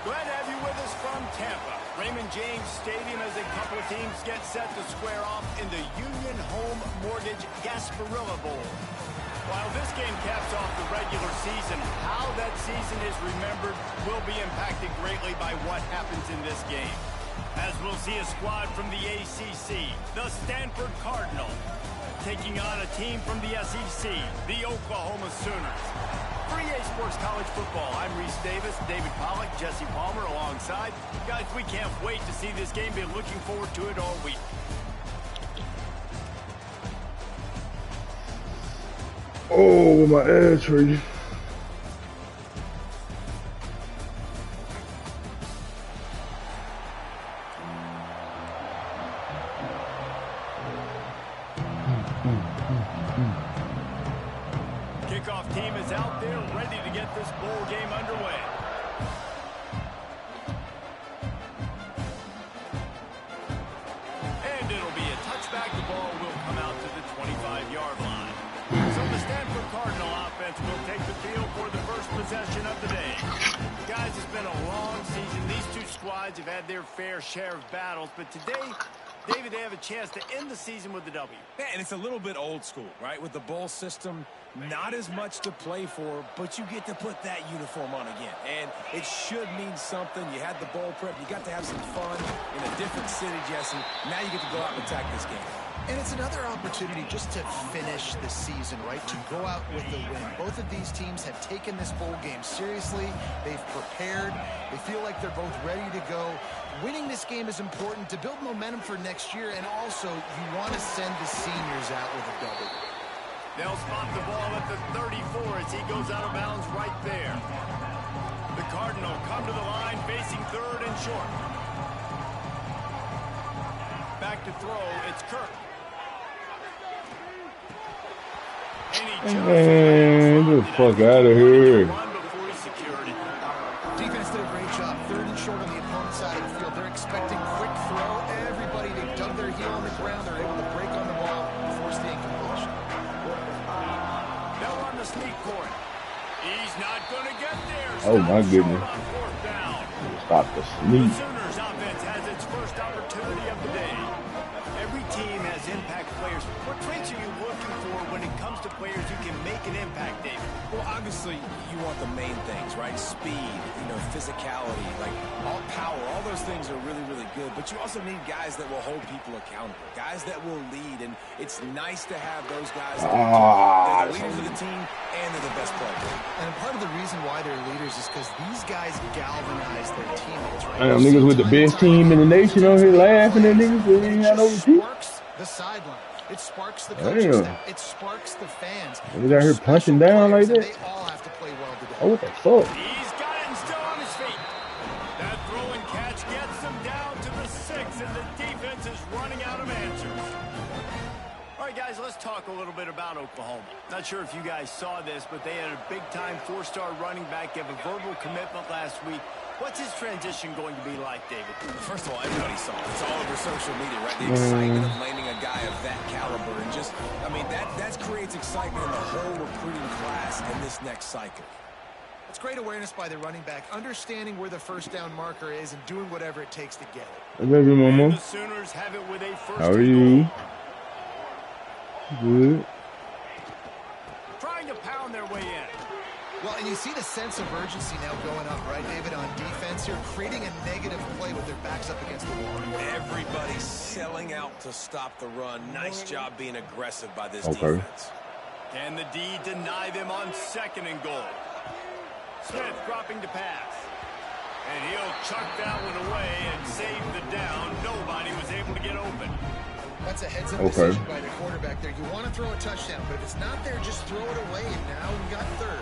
Glad to have you with us from Tampa. Raymond James Stadium as a couple of teams get set to square off in the Union Home Mortgage Gasparilla Bowl. While this game caps off the regular season, how that season is remembered will be impacted greatly by what happens in this game. As we'll see a squad from the ACC, the Stanford Cardinal, taking on a team from the SEC, the Oklahoma Sooners. For EA Sports College Football, I'm Reese Davis, David Pollack, Jesse Palmer alongside. Guys, we can't wait to see this game. Been looking forward to it all week. Oh, my ass tree. Kickoff team is out there ready to get this bowl game underway. And it'll be a touchback. The ball will come out to the 25-yard line. So the Stanford Cardinal offense will take the field for the first possession of the day. Guys, it's been a long season. These two squads have had their fair share of battles, but today, David, they have a chance to end the season with a W. Yeah, and it's a little bit old school, right? With the bowl system, not as much to play for, but you get to put that uniform on again. And it should mean something. You had the bowl prep. You got to have some fun in a different city, Jesse. Now you get to go out and attack this game. And it's another opportunity just to finish the season, right? To go out with a win. Both of these teams have taken this bowl game seriously. They've prepared. They feel like they're both ready to go. Winning this game is important to build momentum for next year, and also you want to send the seniors out with a W. They'll spot the ball at the 34 as he goes out of bounds right there. The Cardinal come to the line facing third and short. Back to throw, it's Kirk. Man, get the fuck out of here. Defense did a great job. Third and short on the opponent's side of the field. They're expecting quick throw. Everybody, they dug their heel on the ground. They're able to break on the ball and force the incompletion. They'll run the sneak for it. He's not going to get there. Oh, my goodness. Stop the sneak. The Sooners offense has its first opportunity of the day. Every team has impact players. What traits are you looking for when it comes to players who can make an impact, David? Well, obviously, you want the main things, right? Speed, physicality, like all power, all those things are really, really good. But you also need guys that will hold people accountable, guys that will lead. And it's nice to have those guys. They're the leaders of the team, and they're the best players. And part of the reason why they're leaders is because these guys galvanize their teammates, right? Damn, niggas with the best team in the nation over here laughing at niggas that ain't had no team. Sparks the sideline. It sparks the coaching staff. It sparks the fans. Niggas out here punching down like that. They all have to play well today. Oh, what the fuck? He's got it and still on his feet. That throw and catch gets him down to the 6, and the defense is running out of answers. All right, guys, let's talk a little bit about Oklahoma. Not sure if you guys saw this, but they had a big-time 4-star running back give a verbal commitment last week. What's his transition going to be like, David? First of all, everybody saw it. It's all over social media, right? The excitement of landing a guy of that caliber. And just, that creates excitement in the whole recruiting class in this next cycle. It's great awareness by the running back, understanding where the first down marker is and doing whatever it takes to get it. Hey, baby, mama. The Sooners have it with a first. How are you? Good. Trying to pound their way in. Well, and you see the sense of urgency now going up, right, David, on defense here, creating a negative play with their backs up against the wall. Everybody's selling out to stop the run. Nice job being aggressive by this defense. Can the D deny them on 2nd and goal? Smith dropping to pass. And he'll chuck that one away and save the down. Nobody was able to get open. That's a heads-up decision by the quarterback there. You want to throw a touchdown, but if it's not there, just throw it away, and now we got 3rd.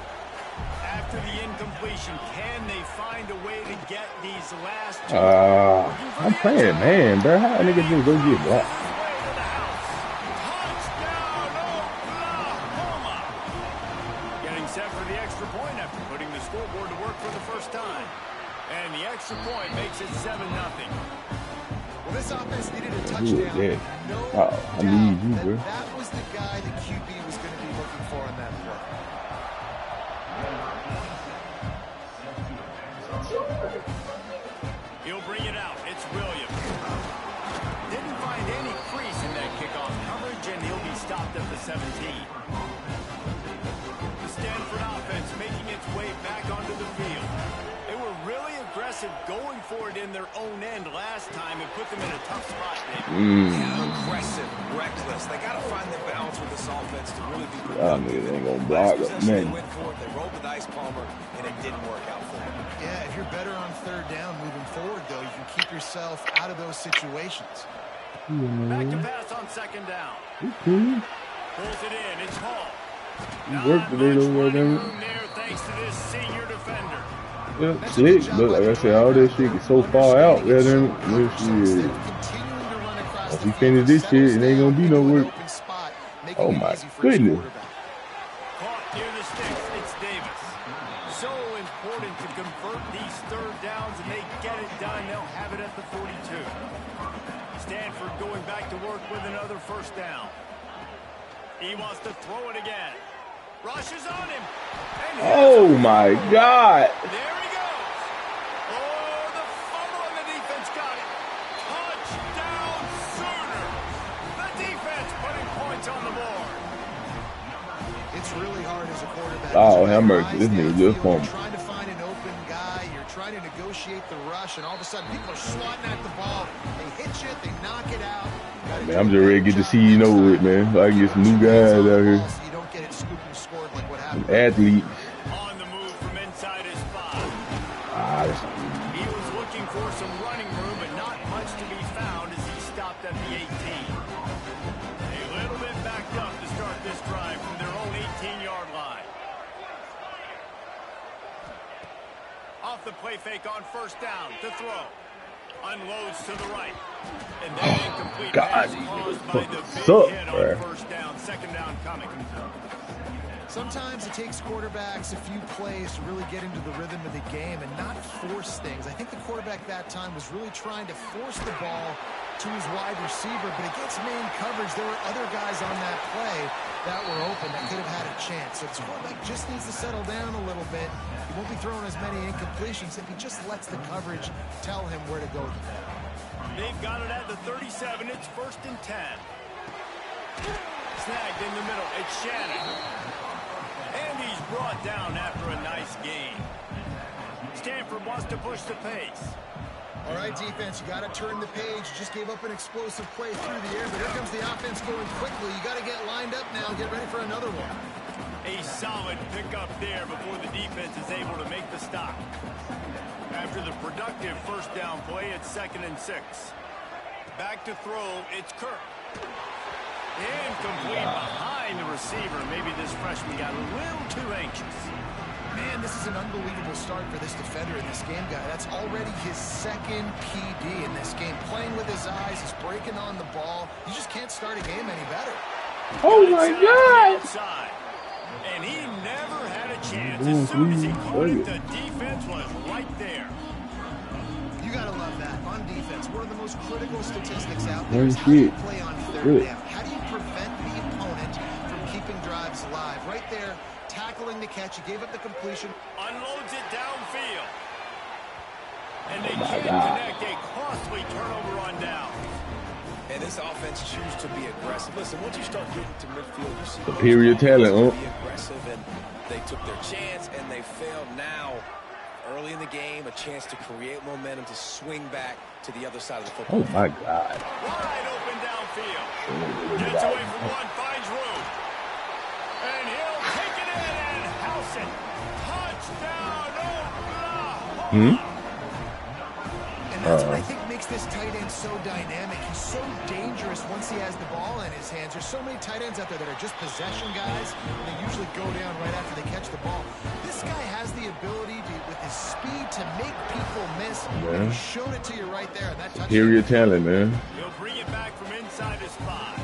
After the incompletion, can they find a way to get these last two? I'm playing, man, bro. How a nigga just go get blocked? Touchdown, Oklahoma! Getting set for the extra point after putting the scoreboard to work for the first time. And the extra point makes it 7-0. Well, this offense needed a touchdown. Yeah. No I need you, bro. that was the guy the QB was going to be looking for on that play. stopped at the 17. The Stanford offense making its way back onto the field. They were really aggressive going for it in their own end last time and put them in a tough spot. Yeah, aggressive, reckless. They got to find the balance with this offense to really be productive. Niggas ain't gonna block up, They man. went for it. They rolled the dice, Palmer, and it didn't work out for them. Yeah, if you're better on third down moving forward, though, you can keep yourself out of those situations. Back to pass on second down. Pulls it in. It's Hall. He worked today, though, goddamn it. There, thanks to this senior defender. Yeah, sick, but like I said, all that shit is so far out, goddamn it. This shit. Once he finish this shit, it ain't gonna be no work. Oh my goodness. Caught near the sticks. It's Davis. So important to convert these third downs, and they get it done. They'll have it at the 42. Stanford going back to work with another first down. He wants to throw it again. Rushes on him. Oh my God. There he goes. Oh, the fumble and the defense got it. Touchdown Sooner. The defense putting points on the board. It's really hard as a quarterback. Oh, have mercy. This nigga just fumbled. You're trying to find an open guy. You're trying to negotiate the rush, and all of a sudden people are swatting at the ball. They hit you. They knock it out. Man, I'm just ready to get to see you know it, man. So I can get some new guys out here. You don't get it scooped and scored like what happened. Athletes. On the move from inside his spot. Ah, He was looking for some running room, but not much to be found as he stopped at the 18. A little bit backed up to start this drive from their own 18-yard line. Off the play fake on first down to throw. Unloads to the right. And then incomplete God, pass caused by the big suck, hit bro. on first down. Second down coming. Sometimes it takes quarterbacks a few plays to really get into the rhythm of the game and not force things. I think the quarterback that time was really trying to force the ball to his wide receiver, but against man coverage, there were other guys on that play that were open that could have had a chance. So this quarterback just needs to settle down a little bit. He won't be throwing as many incompletions if he just lets the coverage tell him where to go. They've got it at the 37. It's 1st and 10. Snagged in the middle. It's Shannon. And he's brought down after a nice gain. Stanford wants to push the pace. All right, defense, you got to turn the page. You just gave up an explosive play through the air, but here comes the offense going quickly. You got to get lined up now. Get ready for another one. A solid pickup there before the defense is able to make the stop. After the productive first down play, it's 2nd and 6. Back to throw, it's Kirk. Incomplete behind the receiver. Maybe this freshman got a little too anxious. Man, this is an unbelievable start for this defender in this game, guy. That's already his 2nd PD in this game. Playing with his eyes, he's breaking on the ball. You just can't start a game any better. oh my God. And he never had a chance. As soon as he caught it, the defense was right there. You got to love that. On defense, one of the most critical statistics out there is Oh, how do you shit. play on third Really? down? How do you prevent the opponent from keeping drives alive? Right there, tackling the catch. He gave up the completion. Unloads it downfield. And they my can't God. connect. A costly turnover on down. And this offense chooses to be aggressive. Listen, once you start getting to midfield, you see Superior talent, huh? be aggressive, and they took their chance, and they failed. Now, early in the game, a chance to create momentum to swing back to the other side of the football. Oh my God. Wide open downfield. Gets away from one, finds room. And he'll take it in and house it. Touchdown, Oklahoma. And that's what I think makes this tight end so dynamic. He's so dangerous once he has the ball in his hands. There's so many tight ends out there that are just possession guys, and they usually go down right after they catch the ball. This guy has the ability to, with his speed, to make people miss. Yeah. He showed it to you right there. And that Superior talent, man. He'll bring it back from inside his 5.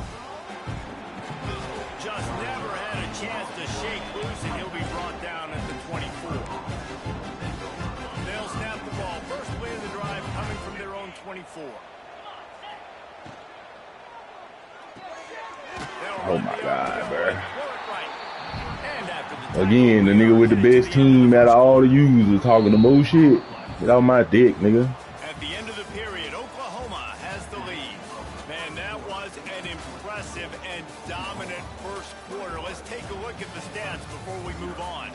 Just never had a chance to shake loose, and he'll be brought down at the 24. They'll snap the ball. First play of the drive coming from their own 24. Oh my God, bro. Again, the nigga with the best team out of all the users talking the most shit. Get off my dick, nigga. At the end of the period, Oklahoma has the lead. Man, that was an impressive and dominant first quarter. Let's take a look at the stats before we move on.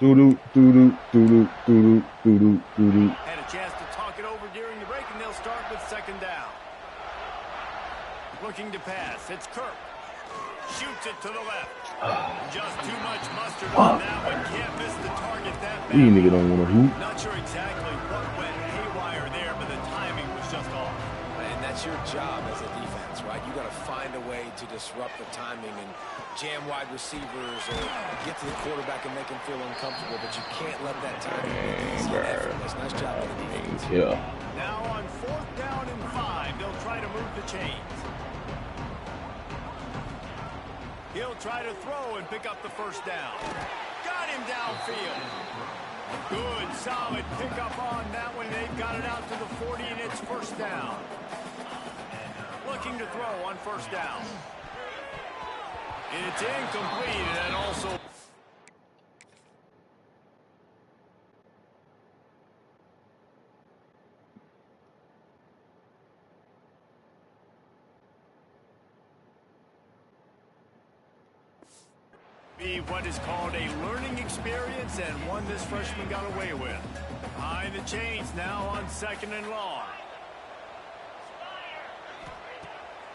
Had a chance to talk it over during the break, and they'll start with second down. Looking to pass. It's Kirk. Shoots it to the left. Just too much mustard on that one. Can't miss the target that bad. These niggas don't want to hoop. Not sure exactly what went haywire there, but the timing was just off. And that's your job as a defense, right? You got to find a way to disrupt the timing and jam wide receivers or get to the quarterback and make him feel uncomfortable, but you can't let that timing be easy and effortless. Nice job by the defense. Yeah. Now on 4th down and 5, they'll try to move the chains. He'll try to throw and pick up the first down. Got him downfield. Good, solid pickup on that one. They've got it out to the 40, and it's first down. Looking to throw on first down. It's incomplete, and also... what is called a learning experience, and one this freshman got away with. Behind the chains now on 2nd and long.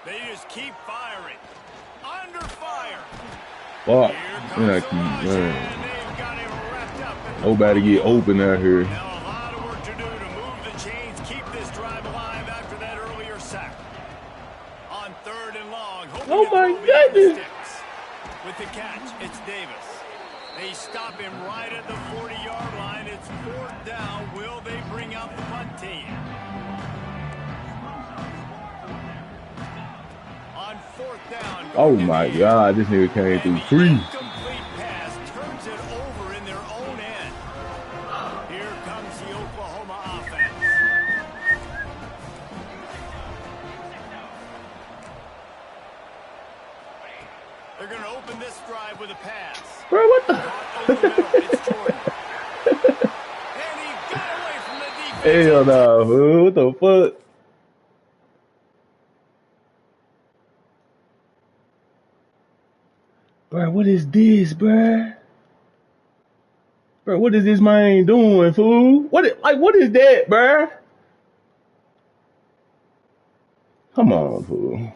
They just keep firing. Under fire. Fuck. Here comes the rush, and they've got him wrapped up. Nobody get open out here. Now a lot of work to do to move the chains, keep this drive alive after that earlier sack. On 3rd and long. Oh my goodness. With the catch, it's Davis. They stop him right at the 40-yard line. It's 4th down. Will they bring out the punt team? On 4th down. Oh my God, this nigga came through 3. Complete pass turns it over in their own end. Here comes the Oklahoma offense. They're going to open this drive with a pass. Bro, what the? It's Jordan. And he got away from the defense. Hell no, fool. What the fuck? Bro, what is this, bro? Bro, what is this man doing, fool? What is that, bro? Come on, fool.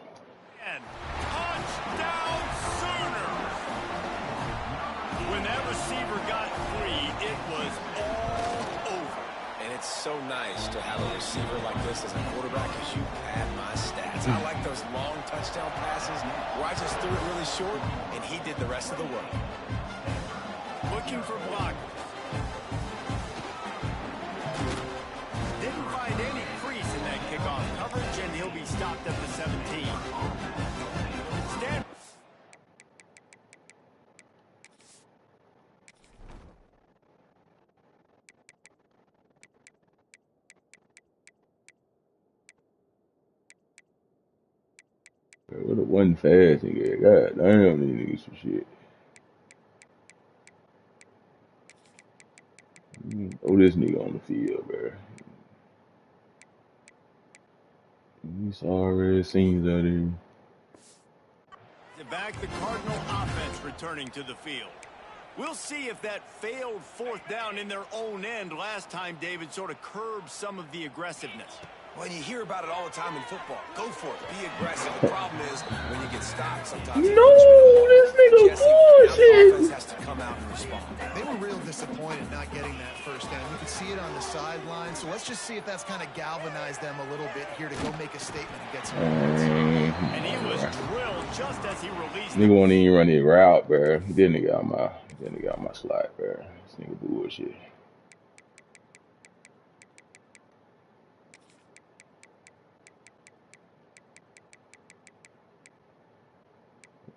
So nice to have a receiver like this as a quarterback because you pad my stats. I like those long touchdown passes where I just threw it really short and he did the rest of the work. Looking for block. Didn't find any crease in that kickoff coverage, and he'll be stopped at the 17. Stand. What a one fast nigga. God damn, these niggas some shit. Throw this nigga on the field, bro. He's already seen that in. Back the Cardinal offense returning to the field. We'll see if that failed 4th down in their own end last time, David, sort of curbed some of the aggressiveness. Well, you hear about it all the time in football. Go for it. Be aggressive. The problem is when you get stopped sometimes. No, this nigga bullshit. Offense has to come out and respond. They were real disappointed not getting that first down. You could see it on the sideline. So let's just see if that's kind of galvanized them a little bit here to go make a statement and get some points. And he was drilled just as he released. Nigga won't even run his route, bro. Then nigga out my slot, bro. This nigga bullshit.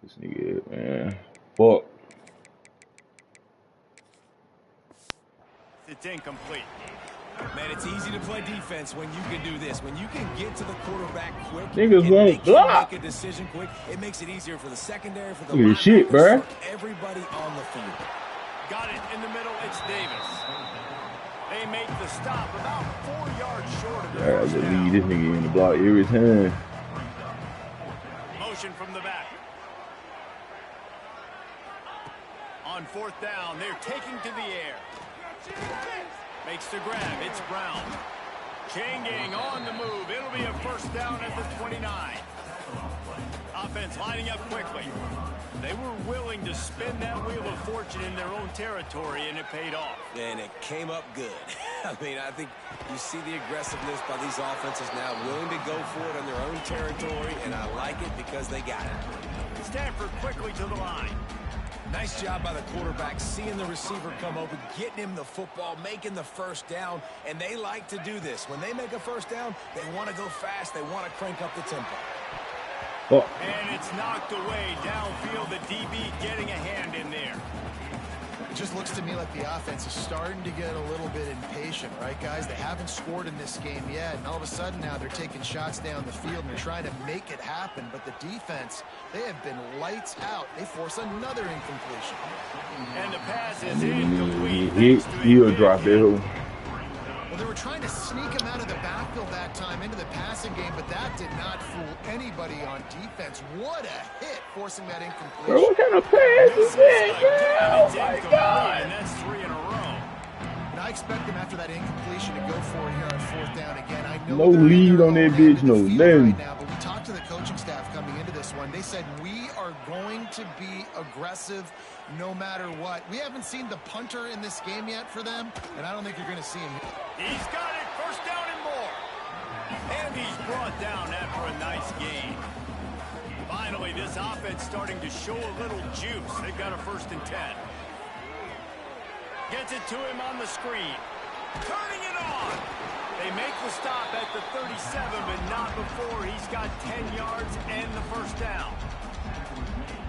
This nigga, man. Fuck. It's incomplete. Man, it's easy to play defense when you can do this. When you can get to the quarterback quick, niggas won't block. Make a decision quick. It makes it easier for the secondary, for the look at shit, bro. Everybody on the field. Got it in the middle. It's Davis. They make the stop about 4 yards short of the I just leave this nigga in the block every time. motion from the back. On fourth down, they're taking to the air. Makes the grab. It's Brown. Chain gang on the move. It'll be a first down at the 29. Offense lining up quickly. They were willing to spin that wheel of fortune in their own territory, and it paid off. And it came up good. I mean, I think you see the aggressiveness by these offenses now, willing to go for it on their own territory, and I like it because they got it. Stanford quickly to the line. Nice job by the quarterback, seeing the receiver come open, getting him the football, making the first down, and they like to do this. When they make a first down, they want to go fast. They want to crank up the tempo. Oh. And it's knocked away downfield. The DB getting a hand in there. It just looks to me like the offense is starting to get a little bit impatient, right, guys? They haven't scored in this game yet, and all of a sudden now they're taking shots down the field and they're trying to make it happen. But the defense, they have been lights out. They force another incompletion. And the pass is incomplete. He'll drop that. Well, they were trying to sneak him out of the backfield that time into the passing game, but that did not fool anybody on defense. What a hit, forcing that incompletion. Bro, what kind of pass is that? Oh, my God. And that's 3 in a row. And I expect them after that incompletion to go for it here on fourth down again. I know no lead on that bitch, no nothing. Right now, but we talked to the coaching staff coming into this one. They said, we are going to be aggressive no matter what. We haven't seen the punter in this game yet for them, and I don't think you're going to see him. He's got it, first down and more. And he's brought down after a nice gain. Finally, this offense starting to show a little juice. They've got a 1st and 10. Gets it to him on the screen. Turning it on. They make the stop at the 37, but not before he's got 10 yards and the first down.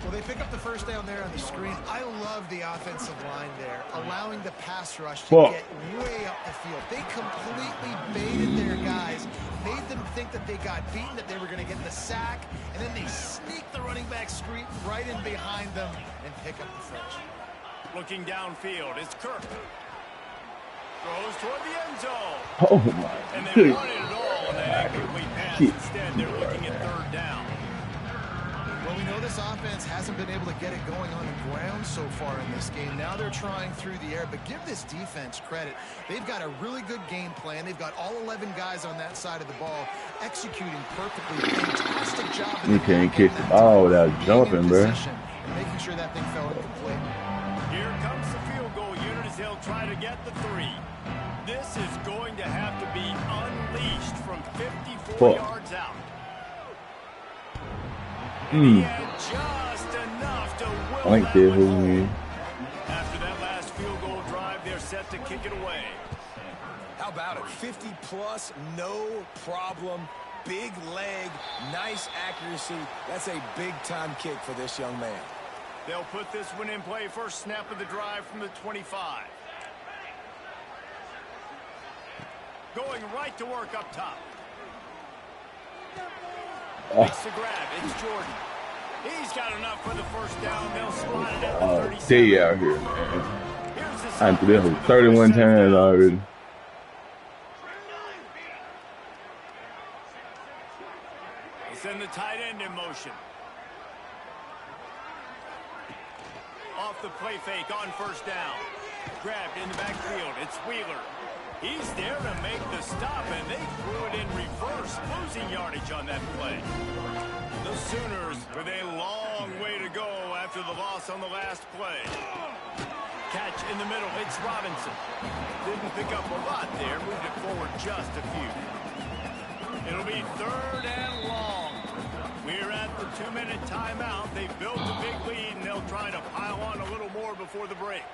Well, they pick up the first down there on the screen. I love the offensive line there, allowing the pass rush to get way up the field. They completely baited their guys, made them think that they got beaten, that they were going to get the sack, and then they sneak the running back screen right in behind them and pick up the first. Looking downfield, it's Kirk. Throws toward the end zone. Oh, my. And they wanted it all on that incomplete pass. Instead, they're looking at 3rd down. Well, we know this offense hasn't been able to get it going on the ground so far in this game. Now they're trying through the air, but give this defense credit. They've got a really good game plan. They've got all 11 guys on that side of the ball executing perfectly. Fantastic job. You can't catch the ball without jumping, bro. Making sure that thing fell incomplete. Here comes the field goal unit as they'll try to get the 3. This is going to have to be unleashed from 54 yards out. He had just enough to will that one home. After that last field goal drive, they're set to kick it away. How about it? 50-plus, no problem. Big leg, nice accuracy. That's a big-time kick for this young man. They'll put this one in play. First snap of the drive from the 25. Going right to work up top. Makes the grab. It's Jordan. He's got enough for the first down. They'll slide it at the 37. Stay out here, man. I'm through this 31 times already. They send the tight end in motion. Off the play fake on first down. Grabbed in the backfield. It's Wheeler. He's there to make the stop, and they threw it in reverse, losing yardage on that play. The Sooners with a long way to go after the loss on the last play. Catch in the middle, it's Robinson. Didn't pick up a lot there, moved it forward just a few. It'll be 3rd and long. We're at the 2-minute timeout. They built a big lead, and they'll try to pile on a little more before the break.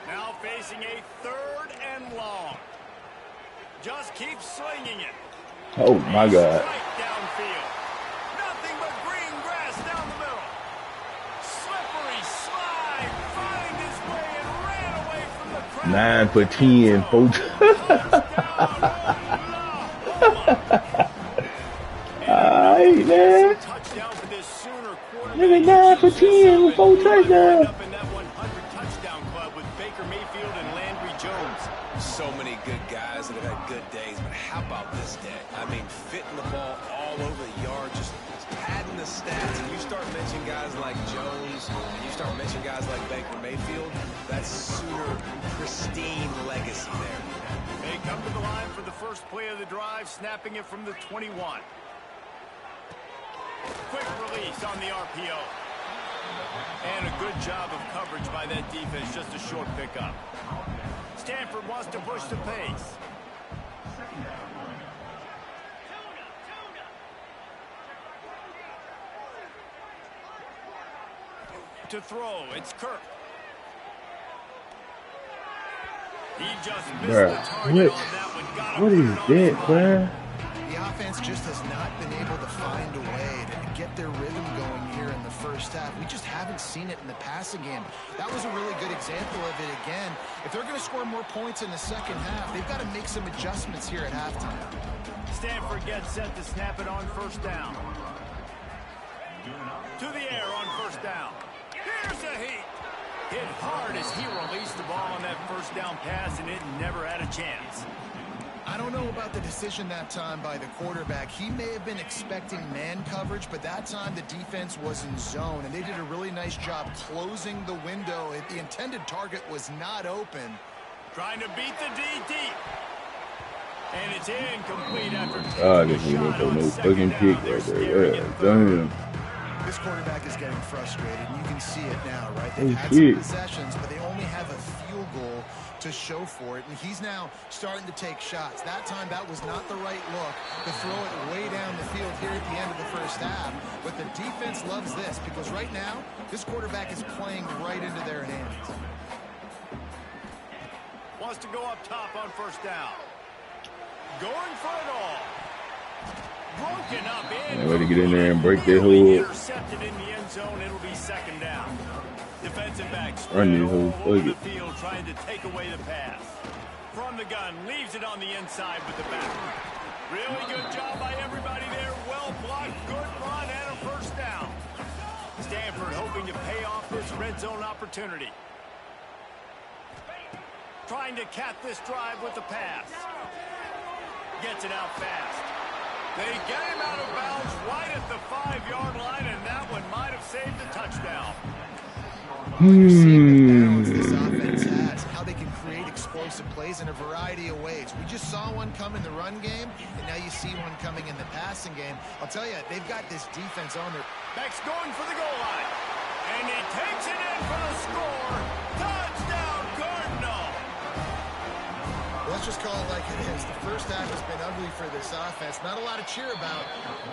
Now facing a 3rd and long. Just keep slinging it. Oh, my God. Right downfield. Nothing but green grass down the middle. Slippery slide. Find his way and ran away from the crowd. 9 for 10, folks. Alright, man. Touchdown for this Sooner quarterback. Nigga, 9 for 10 with 4 touchdowns. Up in that 100 touchdown club with Baker Mayfield and Landry Jones. So many good guys that have had good days, but how about this day? I mean, fitting the ball all over the yard, just padding the the stats and you start mentioning guys like Jones, and you start mentioning guys like Baker Mayfield, that's Sooner pristine legacy there. They come to the line for the first play of the drive, snapping it from the 21. Quick release on the RPO. And a good job of coverage by that defense, just a short pickup. Stanford wants to push the pace. To throw, it's Kirk. He just missed the target on that one. What is that, man? The offense just has not been able to find a way to get their rhythm going here in the first half. We just haven't seen it in the passing game. That was a really good example of it again. If they're going to score more points in the second half, they've got to make some adjustments here at halftime. Stanford gets set to snap it on first down. To the air on first down. Here's a heat. Hit hard as he released the ball on that first down pass, and it never had a chance. I don't know about the decision that time by the quarterback. He may have been expecting man coverage, but that time the defense was in zone, and they did a really nice job closing the window. The intended target was not open. Trying to beat the D deep. And it's incomplete after This nigga throw no fucking kick right there. Yeah, damn. This quarterback is getting frustrated, and you can see it now, right? They've had some possessions, but they only have a field goal to show for it, and he's now starting to take shots. That time, that was not the right look to throw it way down the field here at the end of the first half, but the defense loves this because right now, this quarterback is playing right into their hands. Wants to go up top on first down. Going for it all. Broken up in. Way to get in there and break that hole. Intercepted in the end zone. It'll be second down. Defensive back spread all over the field trying to take away the pass. From the gun, leaves it on the inside with the back. Really good job by everybody there. Well blocked, good run, and a first down. Stanford hoping to pay off this red zone opportunity. Trying to cap this drive with the pass. Gets it out fast. They get him out of bounds right at the 5-yard line, and that one might have saved a touchdown. This offense has, how they can create explosive plays in a variety of ways. We just saw one come in the run game, and now you see one coming in the passing game. I'll tell you, they've got this defense on their... Beck's going for the goal line, and he takes it in for the score. Touchdown, Cardinal! Let's just call it like it is. The first half has been ugly for this offense. Not a lot to cheer about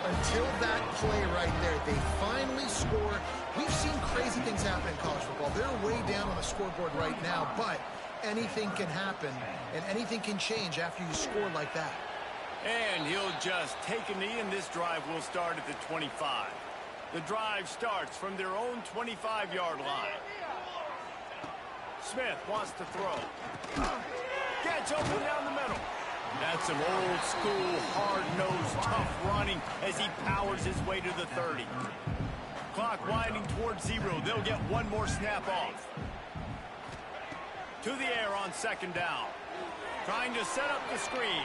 until that play right there. They finally score. We've seen crazy things happen in college football. They're way down on the scoreboard right now, but anything can happen, and anything can change after you score like that. And he'll just take a knee, and this drive will start at the 25. The drive starts from their own 25-yard line. Smith wants to throw. Gets open down the middle. That's some old school, hard-nosed, tough running as he powers his way to the 30. Clock winding towards 0. They'll get one more snap off. To the air on second down. Trying to set up the screen.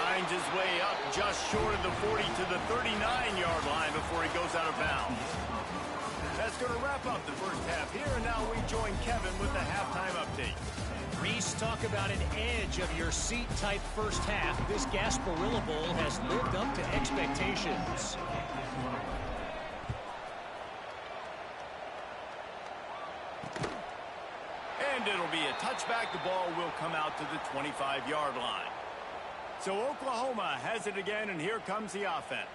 Finds his way up just short of the 40 to the 39-yard line before he goes out of bounds. That's going to wrap up the first half here, and now we join Kevin with the halftime update. Reese, talk about an edge of your seat type first half. This Gasparilla Bowl has lived up to expectations. And it'll be a touchback. The ball will come out to the 25-yard line. So Oklahoma has it again, and here comes the offense.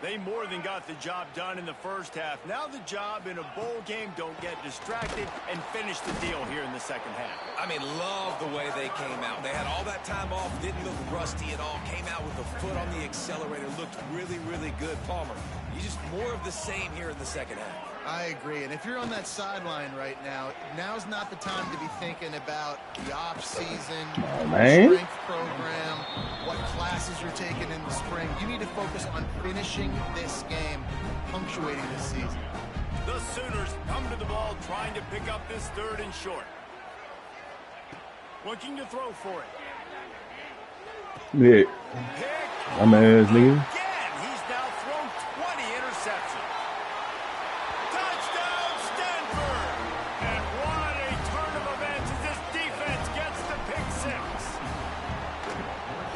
They more than got the job done in the first half. Now the job in a bowl game, don't get distracted and finish the deal here in the second half. I mean, love the way they came out. They had all that time off, didn't look rusty at all, came out with a foot on the accelerator, looked really, really good. Palmer, you just more of the same here in the second half. I agree, and if you're on that sideline right now, now's not the time to be thinking about the off-season, strength program, what classes you're taking in the spring. You need to focus on finishing this game, punctuating this season. The Sooners come to the ball trying to pick up this third and short. Looking to throw for it. Yeah. I'm ass nigga. Again, he's now thrown reception. Touchdown, Stanford! And what a turn of events as this defense gets the pick six.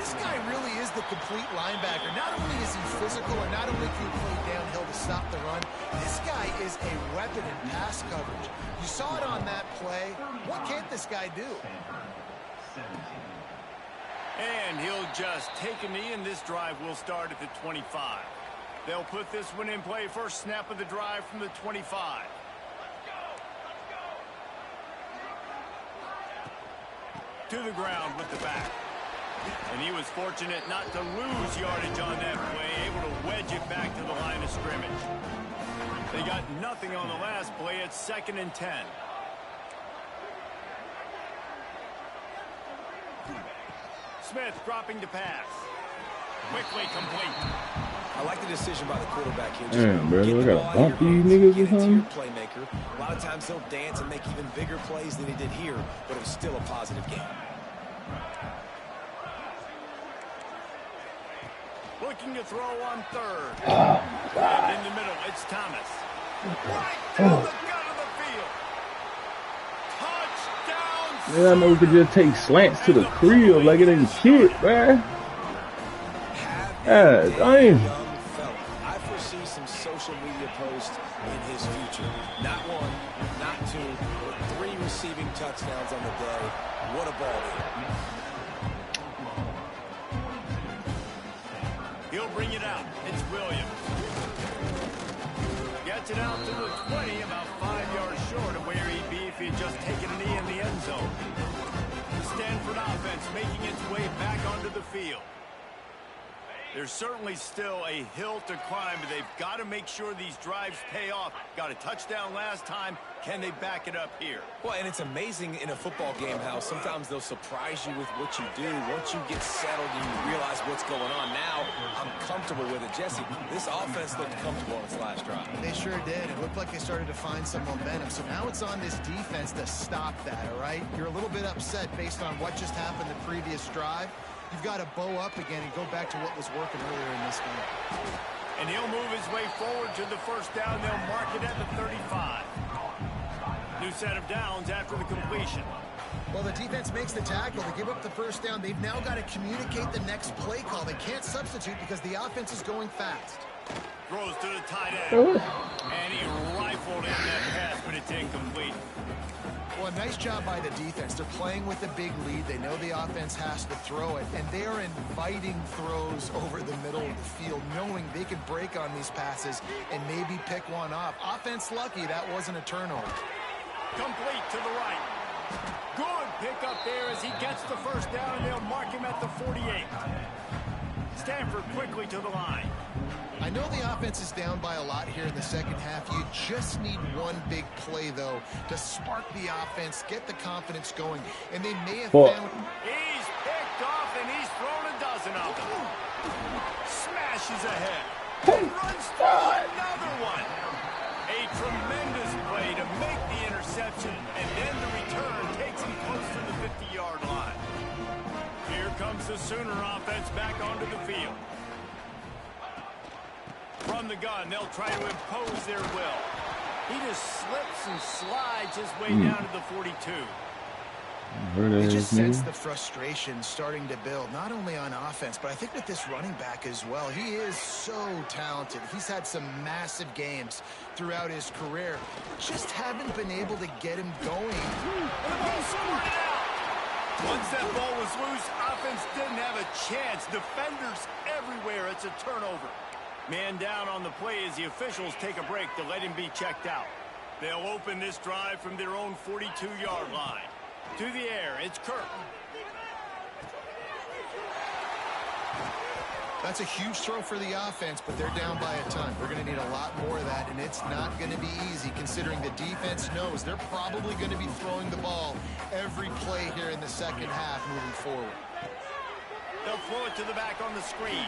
This guy really is the complete linebacker. Not only is he physical, and not only can he play downhill to stop the run, this guy is a weapon in pass coverage. You saw it on that play. What can't this guy do? And he'll just take a knee, and this drive will start at the 25. They'll put this one in play. First snap of the drive from the 25. To the ground with the back. And he was fortunate not to lose yardage on that play, able to wedge it back to the line of scrimmage. They got nothing on the last play. It's 2nd and 10. Smith dropping to pass. Quickly complete. I like the decision by the quarterback here. Damn, bro, I gotta bump these niggas or something. Playmaker. A lot of times he'll dance and make even bigger plays than he did here, but it was still a positive game. Looking to throw on 3rd. And in the middle, it's Thomas. Right down the gut of the field. Touchdown. Man, I know we could just take slants to the crib like it ain't shit, man. Yeah, damn. I foresee some social media posts in his future. Not 1, not 2, but 3 receiving touchdowns on the day. What a ball game. He'll bring it out. It's Williams. Gets it out to the 20, about 5 yards short of where he'd be if he'd just taken a knee in the end zone. The Stanford offense making its way back onto the field. There's certainly still a hill to climb, but they've got to make sure these drives pay off. Got a touchdown last time. Can they back it up here? Well, and it's amazing in a football game how sometimes they'll surprise you with what you do. Once you get settled and you realize what's going on, now I'm comfortable with it. Jesse, this offense looked comfortable on its last drive. They sure did. It looked like they started to find some momentum. So now it's on this defense to stop that, all right? You're a little bit upset based on what just happened the previous drive. You've got to bow up again and go back to what was working earlier in this game. And he'll move his way forward to the first down. They'll mark it at the 35. New set of downs after the completion. Well, the defense makes the tackle. They give up the first down. They've now got to communicate the next play call. They can't substitute because the offense is going fast. Throws to the tight end. And he rifled in that pass, but it's incomplete. Well, a nice job by the defense. They're playing with a big lead. They know the offense has to throw it, and they are inviting throws over the middle of the field, knowing they could break on these passes and maybe pick one off. Offense lucky that wasn't a turnover. Complete to the right. Good pick up there as he gets the first down, and they'll mark him at the 48. Stanford quickly to the line. I know the offense is down by a lot here in the second half. You just need one big play, though, to spark the offense, get the confidence going, and they may have found... He's picked off, and he's thrown a dozen of them. Smashes ahead. And runs through another one. A tremendous play to make the interception, and then the return takes him close to the 50-yard line. Here comes the Sooner offense back onto the field. From the gun, they'll try to impose their will. He just slips and slides his way down to the 42. You just sense the frustration starting to build, not only on offense, but I think with this running back as well. He is so talented. He's had some massive games throughout his career. Just haven't been able to get him going. Once that ball was loose, offense didn't have a chance. Defenders everywhere. It's a turnover. Man down on the play as the officials take a break to let him be checked out. They'll open this drive from their own 42-yard line. To the air, it's Kirk. That's a huge throw for the offense, but they're down by a ton. We're going to need a lot more of that, and it's not going to be easy considering the defense knows they're probably going to be throwing the ball every play here in the second half moving forward. They'll throw it to the back on the screen.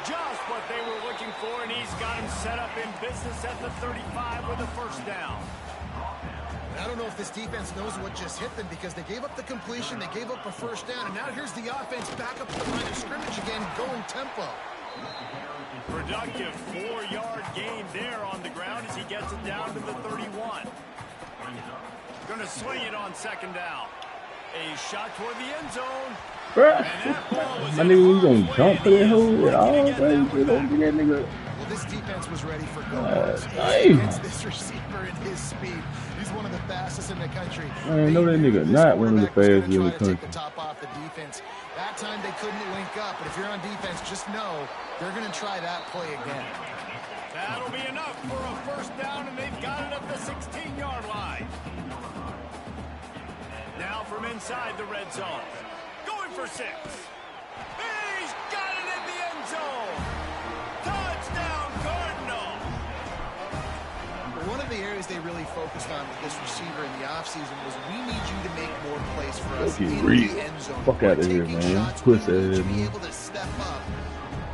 Just what they were looking for, and he's got him set up in business at the 35 with a first down. I don't know if this defense knows what just hit them because they gave up the completion, they gave up a first down, and now here's the offense back up to the line of scrimmage again, going tempo. Productive 4-yard gain there on the ground as he gets it down to the 31. Going to swing it on second down. A shot toward the end zone. Bruh, my nigga, you gonna jump for that hole at all, bro? You don't get that nigga. Well, this defense was ready for goals. Against this receiver and his speed. He's one of the fastest in the country. I know that nigga not one of the fastest in the country. Take the top off the defense. That time they couldn't link up, but if you're on defense, just know they're going to try that play again. That'll be enough for a first down, and they've got it at the 16-yard line. Now from inside the red zone. Going for 6. He's got it in the end zone. Touchdown, Cardinal. One of the areas they really focused on with this receiver in the offseason was we need you to make more plays for us in the end zone. Fuck out of here, man. Push that in, to be man. able to step up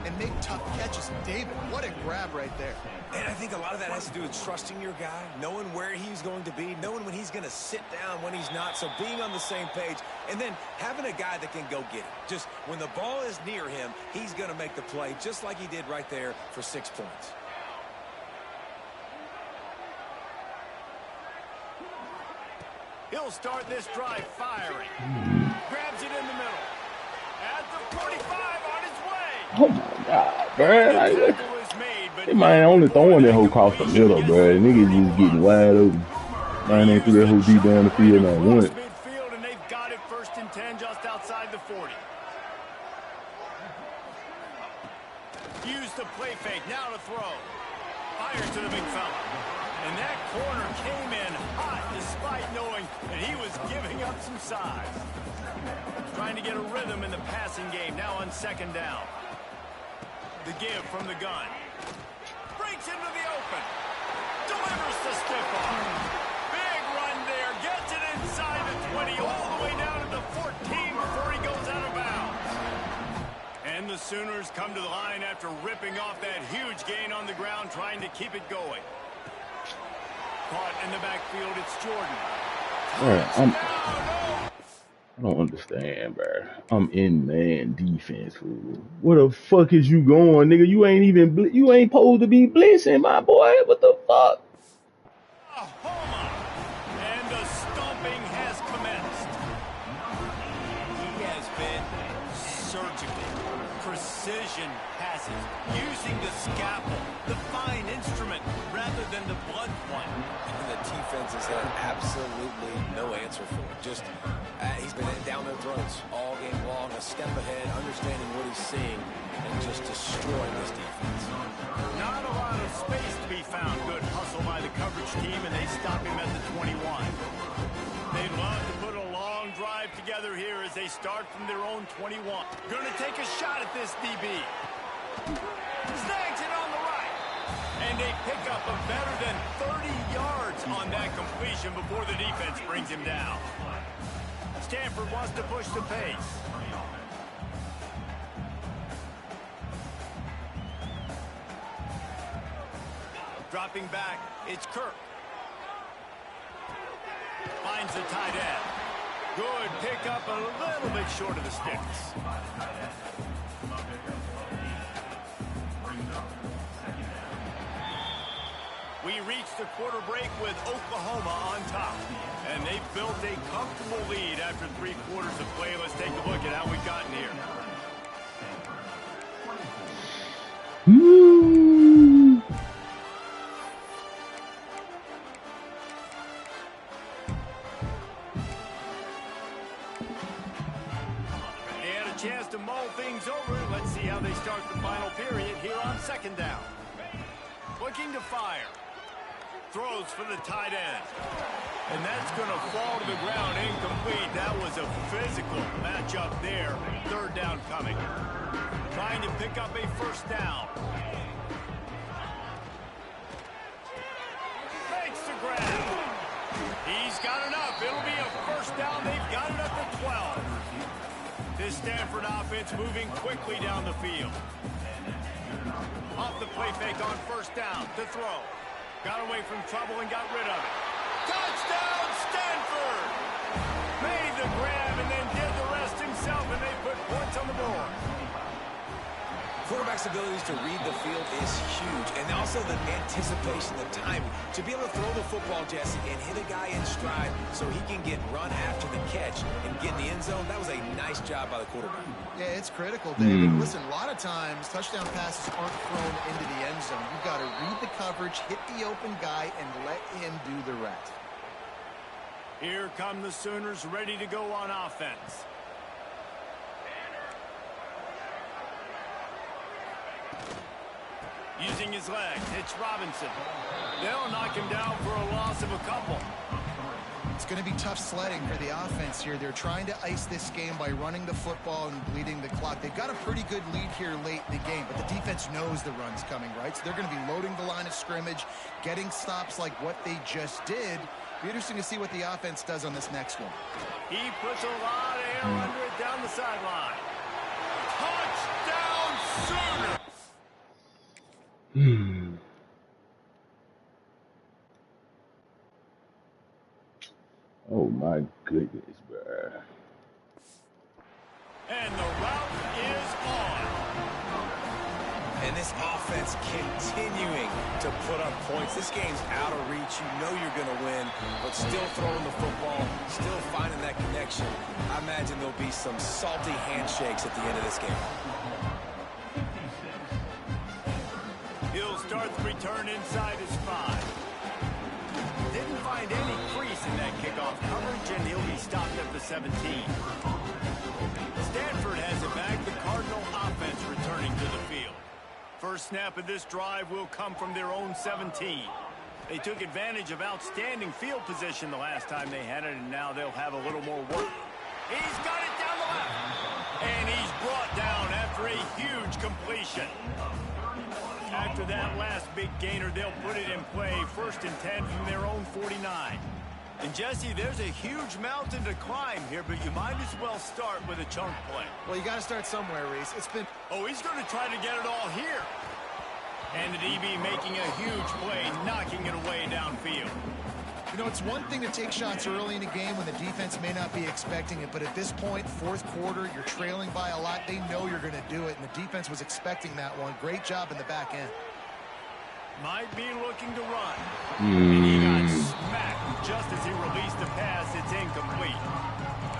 and make tough catches. David, what a grab right there. And I think a lot of that has to do with trusting your guy, knowing where he's going to be, knowing when he's going to sit down, when he's not, so being on the same page, and then having a guy that can go get it. Just when the ball is near him, he's going to make the play, just like he did right there for 6 points. He'll start this drive firing. Grabs it in the middle. At the 45 on his way. Oh my God, bro. Like, they might only throwing that whole across the middle, bro. Niggas just getting wide open. Man ain't threw that whole deep down the field not once. Midfield, and they've got it 1st and 10 just outside the 40. Use the play fake, now to throw. Fires to the big fella. And that corner came in hot despite knowing that he was giving up some size. Trying to get a rhythm in the passing game, now on 2nd down. The give from the gun. Breaks into the open. Delivers the stiff arm. Big run there. Gets it inside the 20, all the way down to the 14 before he goes out of bounds. And the Sooners come to the line after ripping off that huge gain on the ground, trying to keep it going. Caught in the backfield, it's Jordan. I don't understand, bro. I'm in man defense, fool. Where the fuck is you going, nigga? You ain't even you ain't supposed to be blitzing, my boy. What the fuck? And the stomping has commenced. He has been surgical. Precision passes. Using the scalpel, the fine instrument, rather than the blunt one. And the defense has had absolutely no answer for it. Just, he's been down their throats all game long, a step ahead, understanding what he's seeing, and just destroying this defense. Not a lot of space to be found. Good hustle by the coverage team, and they stop him at the 21. They'd love to put a long drive together here as they start from their own 21. Going to take a shot at this DB. Snags it on the right. And they pick up a better than 30 yards on that completion before the defense brings him down. Stanford wants to push the pace. Dropping back, it's Kirk. Finds the tight end. Good pick up, a little bit short of the sticks. We reach the quarter break with Oklahoma on top. And they've built a comfortable lead after 3 quarters of play. Let's take a look at how we've gotten here. They had a chance to mull things over. Let's see how they start the final period here on 2nd down. Looking to fire. Throws for the tight end. And that's going to fall to the ground incomplete. That was a physical matchup there. 3rd down coming. Trying to pick up a 1st down. Makes the grab. He's got enough. It'll be a 1st down. They've got it at the 12. This Stanford offense moving quickly down the field. Off the play fake on 1st down to throw. Got away from trouble and got rid of it. Touchdown, Stanford! Made the grab and then did the rest himself, and they put points on the board. quarterback's abilities to read the field is huge, and also the anticipation, the timing. To be able to throw the football, Jesse, and hit a guy in stride so he can get run after the catch and get in the end zone, that was a nice job by the quarterback. Yeah, it's critical, David. Listen, a lot of times, touchdown passes aren't thrown into the end zone. You've got to read the coverage, hit the open guy, and let him do the rest. Here come the Sooners ready to go on offense. Using his legs, it's Robinson. They'll knock him down for a loss of a couple. It's going to be tough sledding for the offense here. They're trying to ice this game by running the football and bleeding the clock. They've got a pretty good lead here late in the game, but the defense knows the run's coming, right? So they're going to be loading the line of scrimmage, getting stops like what they just did. Be interesting to see what the offense does on this next one. He puts a lot of air under it down the sideline. Touchdown, Sooners! Oh my goodness, bro. And the route is on. And this offense continuing to put up points. This game's out of reach. You know you're going to win, but still throwing the football, still finding that connection. I imagine there'll be some salty handshakes at the end of this game. He'll start the return inside his 5. Didn't find any crease in that kickoff coverage, and he'll be stopped at the 17. Stanford has it back. The Cardinal offense returning to the field. First snap of this drive will come from their own 17. They took advantage of outstanding field position the last time they had it, and now they'll have a little more work. He's got it down the left. And he's brought down after a huge completion. After that last big gainer, they'll put it in play 1st and 10 from their own 49. And, Jesse, there's a huge mountain to climb here, but you might as well start with a chunk play. Well, you got to start somewhere, Reese. It's been... Oh, he's going to try to get it all here. And the DB making a huge play, knocking it away downfield. You know, it's one thing to take shots early in a game when the defense may not be expecting it, but at this point, 4th quarter, you're trailing by a lot. They know you're going to do it, and the defense was expecting that one. Great job in the back end. Might be looking to run. And he got smacked just as he released the pass. It's incomplete.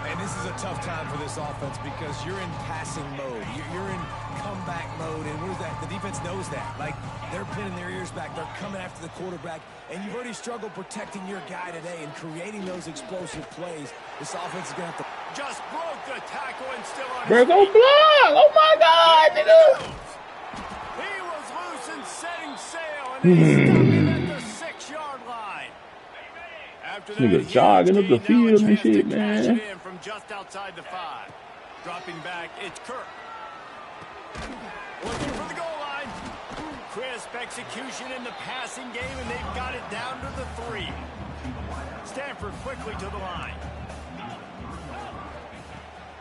And this is a tough time for this offense because you're in passing mode. You're in comeback mode, and what is that? The defense knows that. Like, they're pinning their ears back. They're coming after the quarterback, and you've already struggled protecting your guy today and creating those explosive plays. This offense is going to have to... Just broke the tackle and still on Bro, go block! Oh my God, nigga! He was loose and setting sail, and they stopped him at the 6-yard line. After that, Nigga jogging up the field and shit, man. In from just outside the 5. Dropping back, it's Kirk. Looking for the goal line. Crisp execution in the passing game, and they've got it down to the 3. Stanford quickly to the line.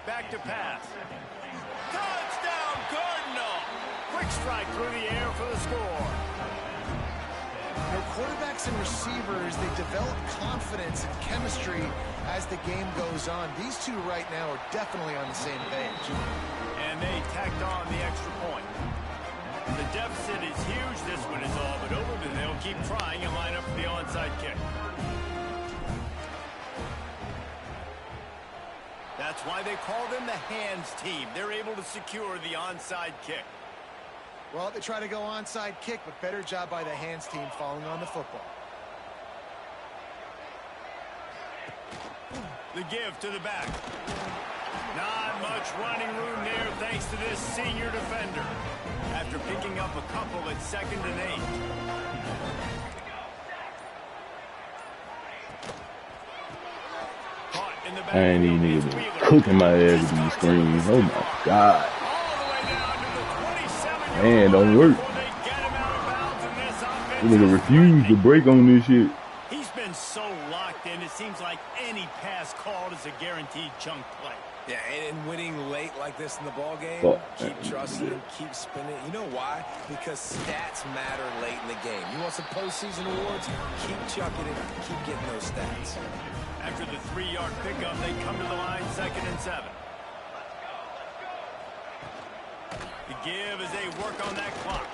Back to pass. Touchdown, Cardinal! Quick strike through the air for the score. Their quarterbacks and receivers, they develop confidence and chemistry as the game goes on. These two right now are definitely on the same page. And they tacked on the extra point. The deficit is huge. This one is all but over, but they'll keep trying and line up for the onside kick. That's why they call them the hands team. They're able to secure the onside kick. Well, they try to go onside kick, but better job by the hands team falling on the football. The give to the back. Not much running room there thanks to this senior defender. After picking up a couple at 2nd and 8. Caught in the back. I ain't even niggas cooking my ass with these screens. Oh my God. Man, don't work. This nigga refuse to break on this shit. He's been so locked in, it seems like any pass called is a guaranteed chunk play. Yeah, and winning late like this in the ball game, keep trusting him, keep spinning. You know why? Because stats matter late in the game. You want some postseason awards? Keep chucking it, keep getting those stats. After the 3-yard pickup, they come to the line 2nd and 7. The give as they work on that clock.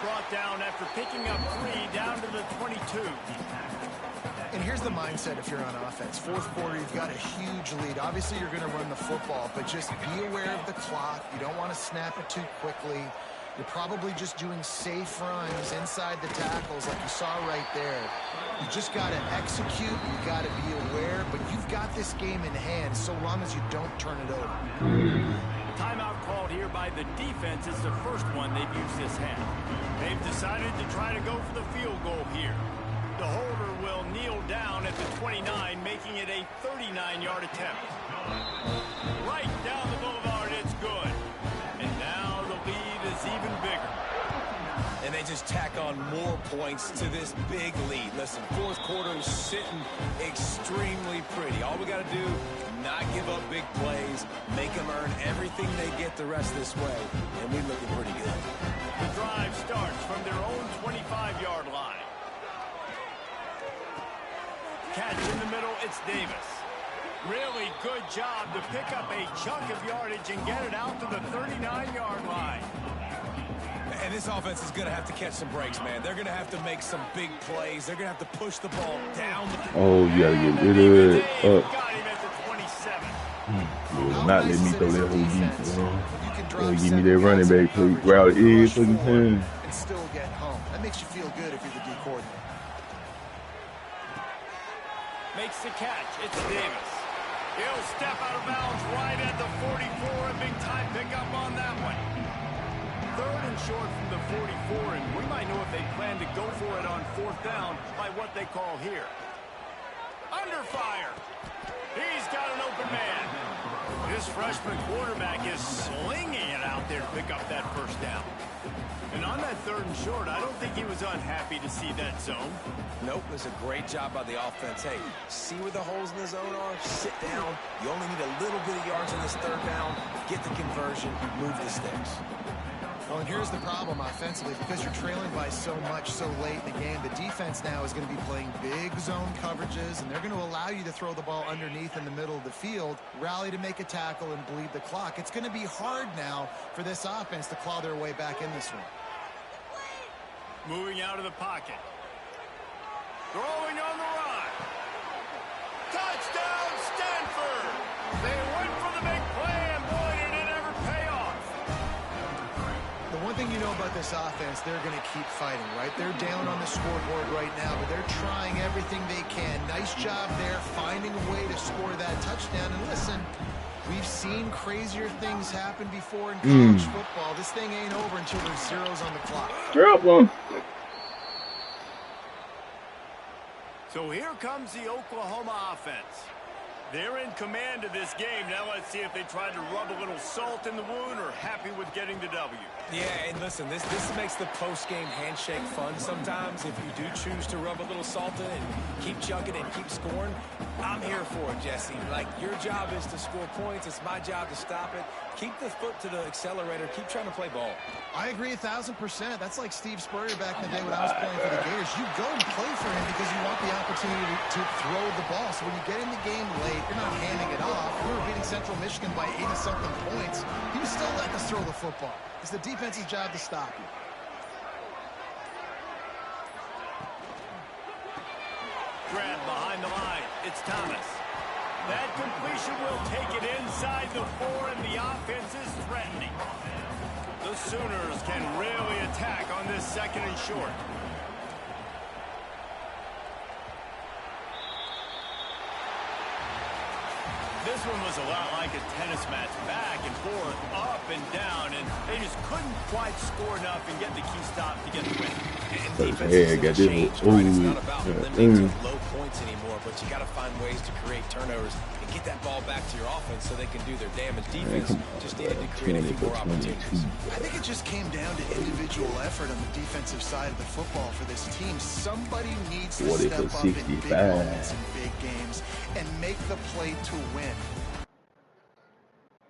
Brought down after picking up 3 down to the 22. And here's the mindset if you're on offense. Fourth quarter, you've got a huge lead. Obviously, you're going to run the football, but just be aware of the clock. You don't want to snap it too quickly. You're probably just doing safe runs inside the tackles like you saw right there. You just got to execute. You got to be aware, but you've got this game in hand so long as you don't turn it over. Timeout called here by the defense. It's the first one they've used this half. They've decided to try to go for the field goal here. The holder will kneel down at the 29, making it a 39-yard attempt. Right down the boulevard, it's good. And now the lead is even bigger. And they just tack on more points to this big lead. Listen, fourth quarter is sitting extremely pretty. All we got to do, not give up big plays, make them earn everything they get the rest of this way, and we're looking pretty good. The drive starts from their own 25-yard line. Catch in the middle, it's Davis. Really good job to pick up a chunk of yardage and get it out to the 39-yard line. And this offense is going to have to catch some breaks, man. They're going to have to make some big plays. They're going to have to push the ball down. Oh, you got to get rid of it. Got him at the 27. Not let me throw that whole beat, man. Give me that running back so you route every fucking time. And still get home. That makes you feel good if you're the D coordinator. Makes the catch. It's Davis. He'll step out of bounds right at the 44. A big time pickup on that one. Third and short from the 44, and we might know if they plan to go for it on fourth down by what they call here. Under fire. He's got an open man. This freshman quarterback is slinging it out there to pick up that first down. And on that third and short, I don't think he was unhappy to see that zone. Nope, it was a great job by the offense. Hey, see where the holes in the zone are? Sit down. You only need a little bit of yards in this third down. Get the conversion. Move the sticks. Well, and here's the problem offensively. Because you're trailing by so much so late in the game, the defense now is going to be playing big zone coverages, and they're going to allow you to throw the ball underneath in the middle of the field, rally to make a tackle, and bleed the clock. It's going to be hard now for this offense to claw their way back in this one. Moving out of the pocket. Throwing on the run. Touchdown, Stanford! They went for the big play, and boy, did it ever pay off. The one thing you know about this offense, they're going to keep fighting, right? They're down on the scoreboard right now, but they're trying everything they can. Nice job there, finding a way to score that touchdown. And listen, we've seen crazier things happen before in college football. This thing ain't over until there's zeros on the clock. Drop one. So here comes the Oklahoma offense. They're in command of this game. Now let's see if they try to rub a little salt in the wound or happy with getting the W. Yeah, and listen, this makes the post-game handshake fun sometimes. If you do choose to rub a little salt in and keep chugging and keep scoring, I'm here for it, Jesse. Like, your job is to score points. It's my job to stop it. Keep the foot to the accelerator. Keep trying to play ball. I agree 1,000%. That's like Steve Spurrier back in the day when I was playing for the Gators. You go and play for him because you want the opportunity to throw the ball. So when you get in the game late, you're not handing it off. We were beating Central Michigan by 80-something points. He was still letting us throw the football. It's the defense's job to stop you. Grab behind the line. It's Thomas. That completion will take it inside the 4, and the offense is threatening. The Sooners can really attack on this second and short. This one was a lot like a tennis match, back and forth, up and down, and they just couldn't quite score enough and get the key stop to get the win. And defense is changed, right? It's not about limiting to low points anymore, but you got to find ways to create turnovers and get that ball back to your offense so they can do their damage. Defense just needed to create a few more opportunities. I think it just came down to individual effort on the defensive side of the football for this team. Somebody needs to step up in big moments in big games and make the play to win.